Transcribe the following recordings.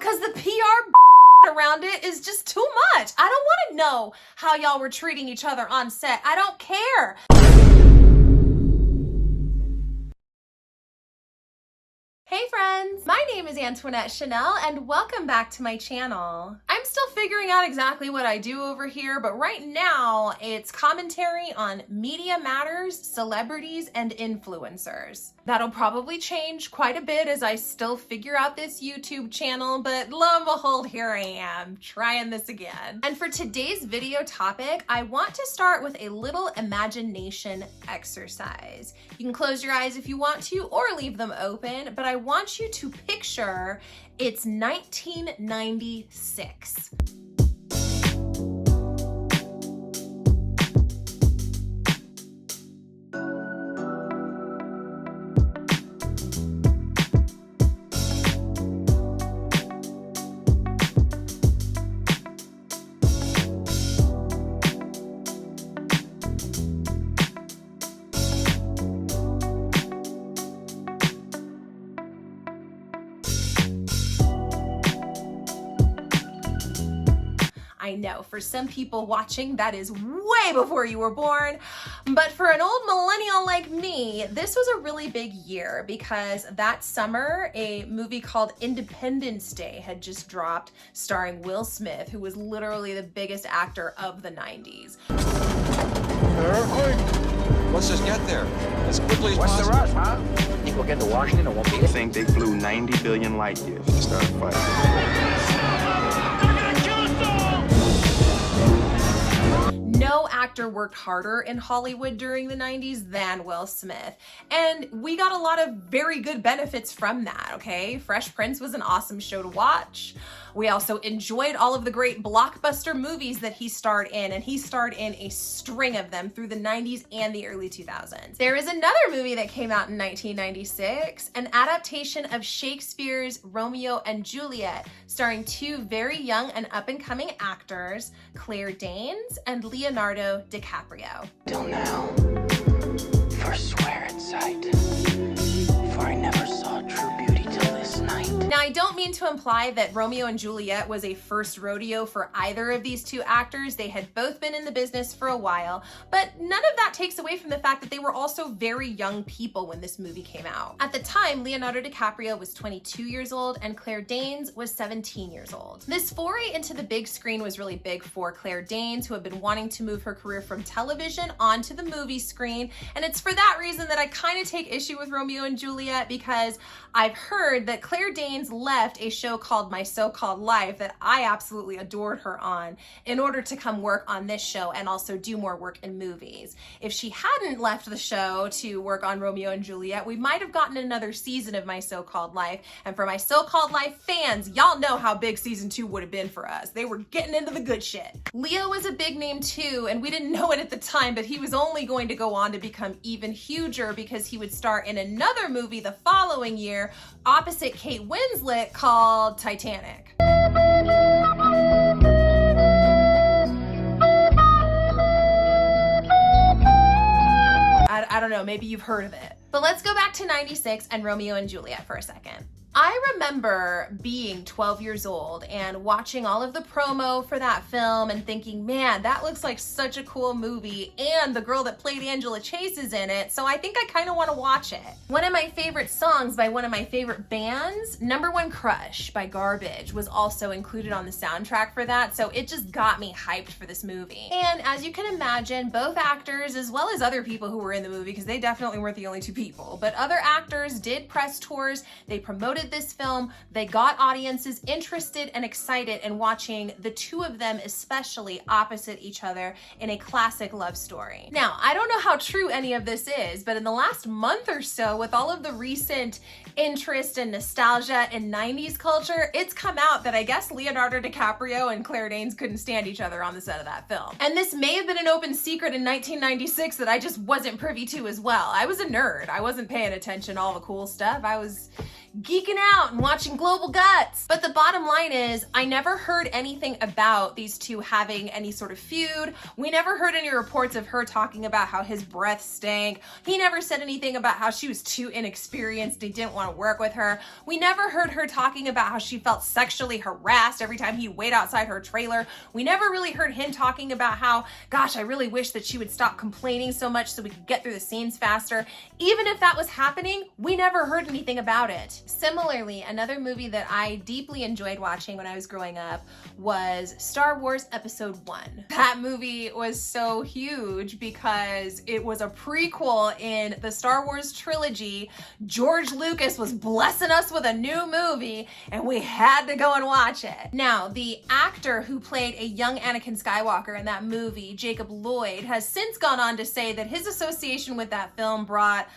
because the PR around it is just too much. I don't want to know how y'all were treating each other on set. I don't care. Hey friends, my name is Antoinette Chanel and welcome back to my channel. I'm still figuring out exactly what I do over here, but right now it's commentary on media matters, celebrities, and influencers. That'll probably change quite a bit as I still figure out this YouTube channel, but lo and behold, here I am, trying this again. And for today's video topic, I want to start with a little imagination exercise. You can close your eyes if you want to or leave them open, but I want you to picture it's 1996. I know for some people watching that is way before you were born, but for an old millennial like me, this was a really big year because that summer a movie called Independence Day had just dropped starring Will Smith, who was literally the biggest actor of the 90s. Earthquake? Let's just get there as quickly as possible. What's the rush, huh? Think we'll get to Washington, it won't be. I think they flew 90 billion light years to start a fight. No actor worked harder in Hollywood during the 90s than Will Smith. And we got a lot of very good benefits from that, okay? Fresh Prince was an awesome show to watch. We also enjoyed all of the great blockbuster movies that he starred in, and he starred in a string of them through the 90s and the early 2000s. There is another movie that came out in 1996, an adaptation of Shakespeare's Romeo and Juliet, starring two very young and up-and-coming actors, Claire Danes and Leonardo DiCaprio. Till now, forswear at sight, for I never saw true beauty till this night. Now, I don't mean to imply that Romeo and Juliet was a first rodeo for either of these two actors. They had both been in the business for a while, but none of that takes away from the fact that they were also very young people when this movie came out. At the time, Leonardo DiCaprio was 22 years old and Claire Danes was 17 years old. This foray into the big screen was really big for Claire Danes, who had been wanting to move her career from television onto the movie screen, and it's for that reason that I kind of take issue with Romeo and Juliet, because I've heard that Claire Danes left a show called My So-Called Life that I absolutely adored her on in order to come work on this show and also do more work in movies. If she hadn't left the show to work on Romeo and Juliet, we might have gotten another season of My So-Called Life. And for My So-Called Life fans, y'all know how big season 2 would have been for us. They were getting into the good shit. Leo was a big name too, and we didn't know it at the time, but he was only going to go on to become even huger because he would star in another movie the following year opposite Kate Winslet called Titanic. I don't know, maybe you've heard of it. But let's go back to 96 and Romeo and Juliet for a second. I remember being 12 years old and watching all of the promo for that film and thinking, man, that looks like such a cool movie, and the girl that played Angela Chase is in it, so I think I kind of want to watch it. One of my favorite songs by one of my favorite bands, Number One Crush by Garbage, was also included on the soundtrack for that, so it just got me hyped for this movie. And as you can imagine, both actors, as well as other people who were in the movie, because they definitely weren't the only two people, but other actors did press tours, they promoted this film, they got audiences interested and excited in watching the two of them, especially opposite each other in a classic love story. Now, I don't know how true any of this is, but in the last month or so, with all of the recent interest and nostalgia in 90s culture, it's come out that I guess Leonardo DiCaprio and Claire Danes couldn't stand each other on the set of that film. And this may have been an open secret in 1996 that I just wasn't privy to as well. I was a nerd. I wasn't paying attention to all the cool stuff. I was geeking out and watching Global Guts. But the bottom line is, I never heard anything about these two having any sort of feud. We never heard any reports of her talking about how his breath stank. He never said anything about how she was too inexperienced, he didn't want to work with her. We never heard her talking about how she felt sexually harassed every time he'd wait outside her trailer. We never really heard him talking about how, gosh, I really wish that she would stop complaining so much so we could get through the scenes faster. Even if that was happening, we never heard anything about it. Similarly, another movie that I deeply enjoyed watching when I was growing up was Star Wars Episode 1. That movie was so huge because it was a prequel in the Star Wars trilogy. George Lucas was blessing us with a new movie and we had to go and watch it. Now, the actor who played a young Anakin Skywalker in that movie, Jacob Lloyd, has since gone on to say that his association with that film brought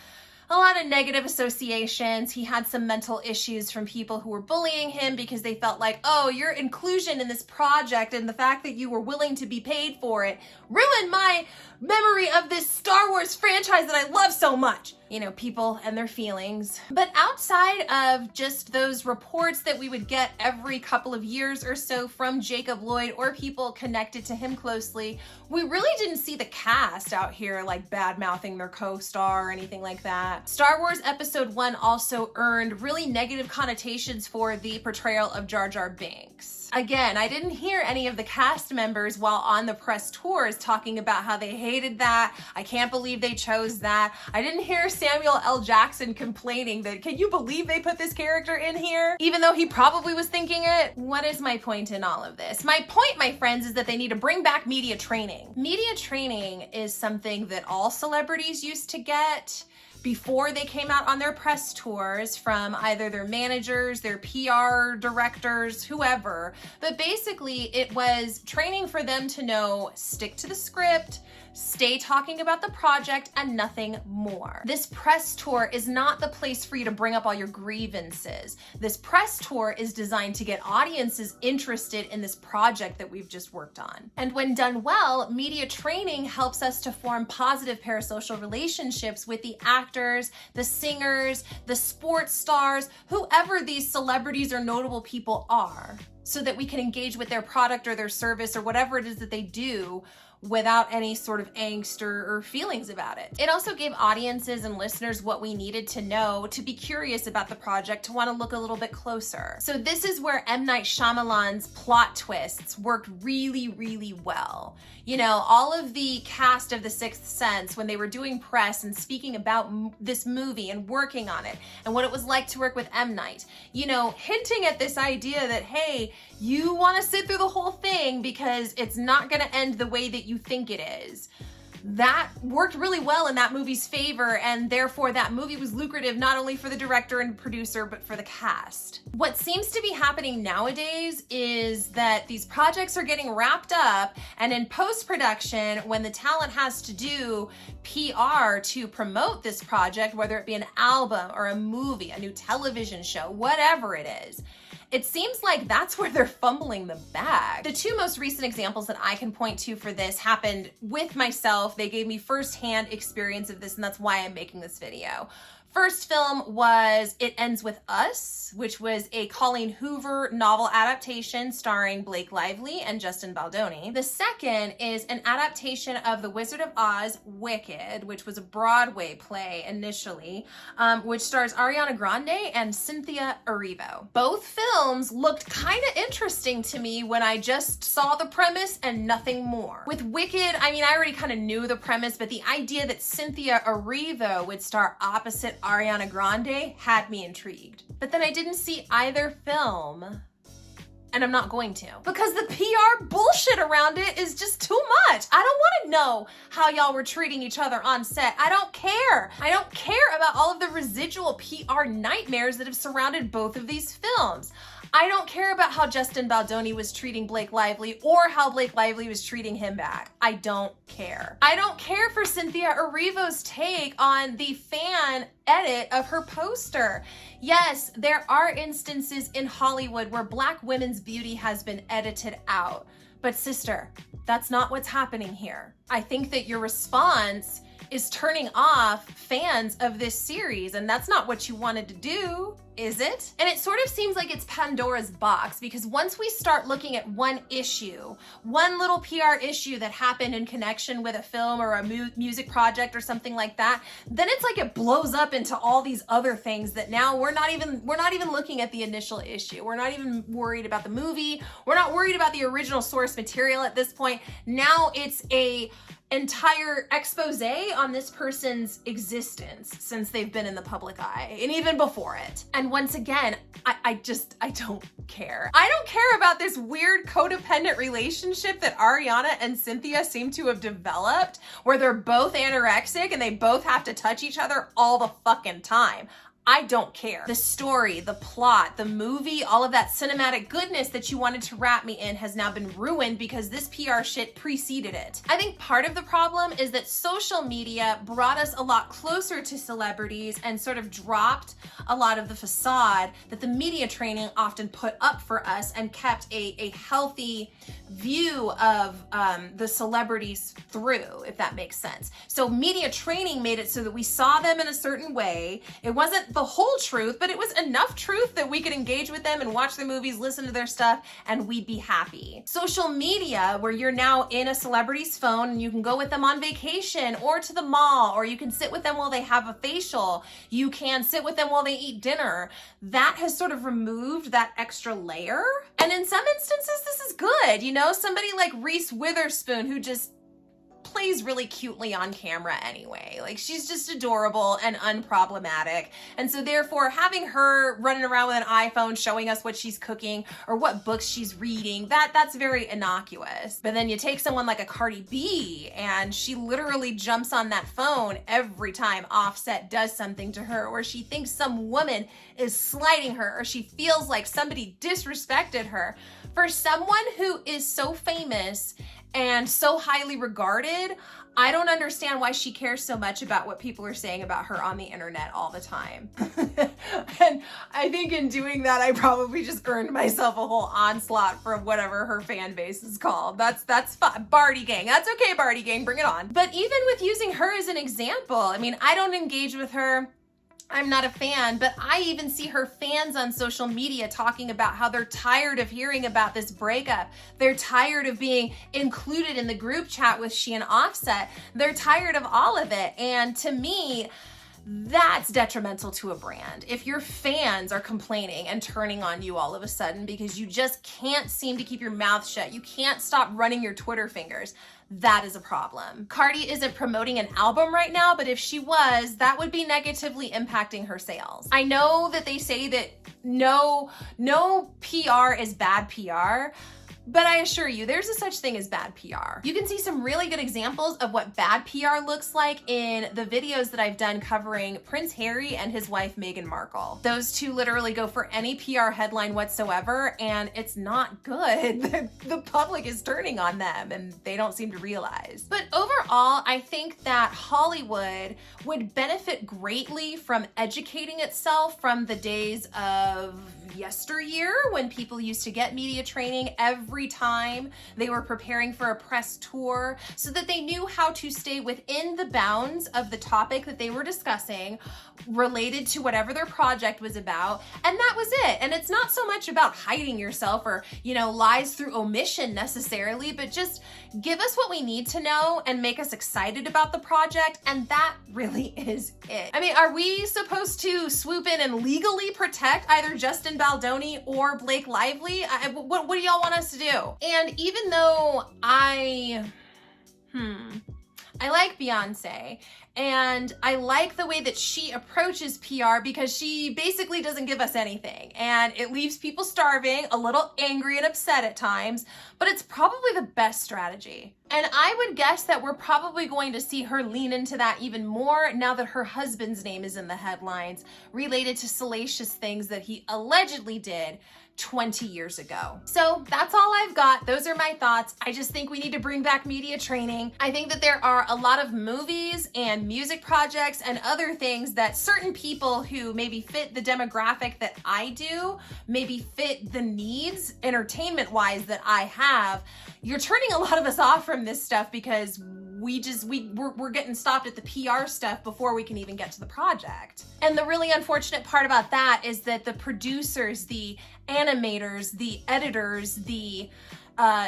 a lot of negative associations. He had some mental issues from people who were bullying him because they felt like, oh, your inclusion in this project and the fact that you were willing to be paid for it ruined my memory of this Star Wars franchise that I love so much. You know, people and their feelings. But outside of just those reports that we would get every couple of years or so from Jacob Lloyd or people connected to him closely, we really didn't see the cast out here like bad-mouthing their co-star or anything like that. Star Wars Episode 1 also earned really negative connotations for the portrayal of Jar Jar Binks. Again, I didn't hear any of the cast members while on the press tours talking about how they hated that. I can't believe they chose that. I didn't hear Samuel L. Jackson complaining that, can you believe they put this character in here? Even though he probably was thinking it. What is my point in all of this? My point, my friends, is that they need to bring back media training. Media training is something that all celebrities used to get before they came out on their press tours from either their managers, their PR directors, whoever. But basically it was training for them to know, stick to the script, stay talking about the project, and nothing more. This press tour is not the place for you to bring up all your grievances. This press tour is designed to get audiences interested in this project that we've just worked on. And when done well, media training helps us to form positive parasocial relationships with the actors, the singers, the sports stars, whoever these celebrities or notable people are, so that we can engage with their product or their service or whatever it is that they do without any sort of angst or feelings about it. It also gave audiences and listeners what we needed to know to be curious about the project, to want to look a little bit closer. So this is where M. Night Shyamalan's plot twists worked really, really well. You know, all of the cast of The Sixth Sense, when they were doing press and speaking about this movie and working on it and what it was like to work with M. Night, you know, hinting at this idea that, hey, you want to sit through the whole thing because it's not going to end the way that you think it is. That worked really well in that movie's favor, and therefore that movie was lucrative not only for the director and producer, but for the cast. What seems to be happening nowadays is that these projects are getting wrapped up, and in post-production, when the talent has to do PR to promote this project, whether it be an album or a movie, a new television show, whatever it is, it seems like that's where they're fumbling the bag. The two most recent examples that I can point to for this happened with myself. They gave me firsthand experience of this, and that's why I'm making this video. First film was It Ends With Us, which was a Colleen Hoover novel adaptation starring Blake Lively and Justin Baldoni. The second is an adaptation of The Wizard of Oz, Wicked, which was a Broadway play initially, which stars Ariana Grande and Cynthia Erivo. Both films looked kind of interesting to me when I just saw the premise and nothing more. With Wicked, I mean, I already kind of knew the premise, but the idea that Cynthia Erivo would star opposite Ariana Grande had me intrigued. But then I didn't see either film, and I'm not going to, because the PR bullshit around it is just too much. I don't want to know how y'all were treating each other on set. I don't care. I don't care about all of the residual PR nightmares that have surrounded both of these films. I don't care about how Justin Baldoni was treating Blake Lively or how Blake Lively was treating him back. I don't care. I don't care for Cynthia Erivo's take on the fan edit of her poster. Yes, there are instances in Hollywood where Black women's beauty has been edited out. But sister, that's not what's happening here. I think that your response is turning off fans of this series, and that's not what you wanted to do. is it? And it sort of seems like it's Pandora's box, because once we start looking at one issue, one little PR issue that happened in connection with a film or a music project or something like that, then it's like it blows up into all these other things that now we're not even looking at the initial issue. We're not even worried about the movie. We're not worried about the original source material at this point. Now it's a entire expose on this person's existence since they've been in the public eye, and even before it. And once again, I don't care. I don't care about this weird codependent relationship that Ariana and Cynthia seem to have developed, where they're both anorexic and they both have to touch each other all the fucking time. I don't care. The story, the plot, the movie, all of that cinematic goodness that you wanted to wrap me in has now been ruined because this PR shit preceded it. I think part of the problem is that social media brought us a lot closer to celebrities and sort of dropped a lot of the facade that the media training often put up for us, and kept a healthy view of the celebrities through, if that makes sense. So media training made it so that we saw them in a certain way. It wasn't the whole truth, but it was enough truth that we could engage with them and watch their movies, listen to their stuff, and we'd be happy. Social media, where you're now in a celebrity's phone and you can go with them on vacation or to the mall, or you can sit with them while they have a facial, you can sit with them while they eat dinner, that has sort of removed that extra layer. And in some instances, this is good. You know, somebody like Reese Witherspoon, who just plays really cutely on camera anyway. Like, she's just adorable and unproblematic. And so therefore, having her running around with an iPhone showing us what she's cooking or what books she's reading, that's very innocuous. But then you take someone like a Cardi B, and she literally jumps on that phone every time Offset does something to her, or she thinks some woman is slighting her, or she feels like somebody disrespected her. For someone who is so famous and so highly regarded, I don't understand why she cares so much about what people are saying about her on the internet all the time. And I think in doing that, I probably just earned myself a whole onslaught from whatever her fan base is called. That's fine. Barty Gang. That's okay, Barty Gang. Bring it on. But even with using her as an example, I mean, I don't engage with her. I'm not a fan, but I even see her fans on social media talking about how they're tired of hearing about this breakup. They're tired of being included in the group chat with she and Offset. They're tired of all of it. And to me, that's detrimental to a brand. If your fans are complaining and turning on you all of a sudden because you just can't seem to keep your mouth shut, you can't stop running your Twitter fingers, that is a problem. Cardi isn't promoting an album right now, but if she was, that would be negatively impacting her sales. I know that they say that no PR is bad PR, but I assure you, there's a such thing as bad PR. You can see some really good examples of what bad PR looks like in the videos that I've done covering Prince Harry and his wife, Meghan Markle. Those two literally go for any PR headline whatsoever, and it's not good. The public is turning on them, and they don't seem to realize. But overall, I think that Hollywood would benefit greatly from educating itself from the days of yesteryear, when people used to get media training every time they were preparing for a press tour, so that they knew how to stay within the bounds of the topic that they were discussing related to whatever their project was about. And that was it. And it's not so much about hiding yourself or, lies through omission necessarily, but just give us what we need to know and make us excited about the project. And that really is it. I mean, are we supposed to swoop in and legally protect either Justin Baldoni or Blake Lively? What do y'all want us to do? And even though I like Beyonce, and I like the way that she approaches PR, because she basically doesn't give us anything, and it leaves people starving, a little angry and upset at times, but it's probably the best strategy. And I would guess that we're probably going to see her lean into that even more now that her husband's name is in the headlines related to salacious things that he allegedly did 20 years ago. So that's all I've got. Those are my thoughts. I just think we need to bring back media training. I think that there are a lot of movies and music projects and other things that certain people who maybe fit the demographic that I do, maybe fit the needs entertainment-wise that I have. You're turning a lot of us off from this stuff because we're getting stopped at the PR stuff before we can even get to the project. And the really unfortunate part about that is that the producers, the animators, the editors, the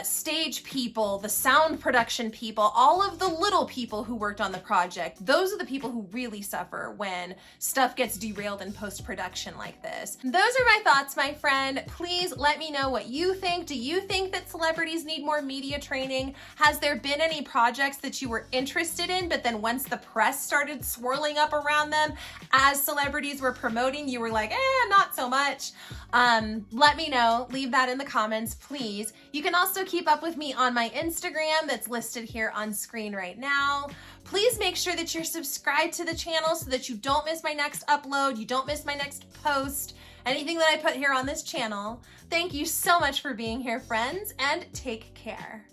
stage people, the sound production people, all of the little people who worked on the project, those are the people who really suffer when stuff gets derailed in post-production like this. Those are my thoughts, my friend. Please let me know what you think. Do you think that celebrities need more media training? Has there been any projects that you were interested in, but then once the press started swirling up around them as celebrities were promoting, you were like, not so much? Let me know. Leave that in the comments, please. You can also keep up with me on my Instagram that's listed here on screen right now. Please make sure that you're subscribed to the channel so that you don't miss my next upload, you don't miss my next post, anything that I put here on this channel. Thank you so much for being here, friends, and take care.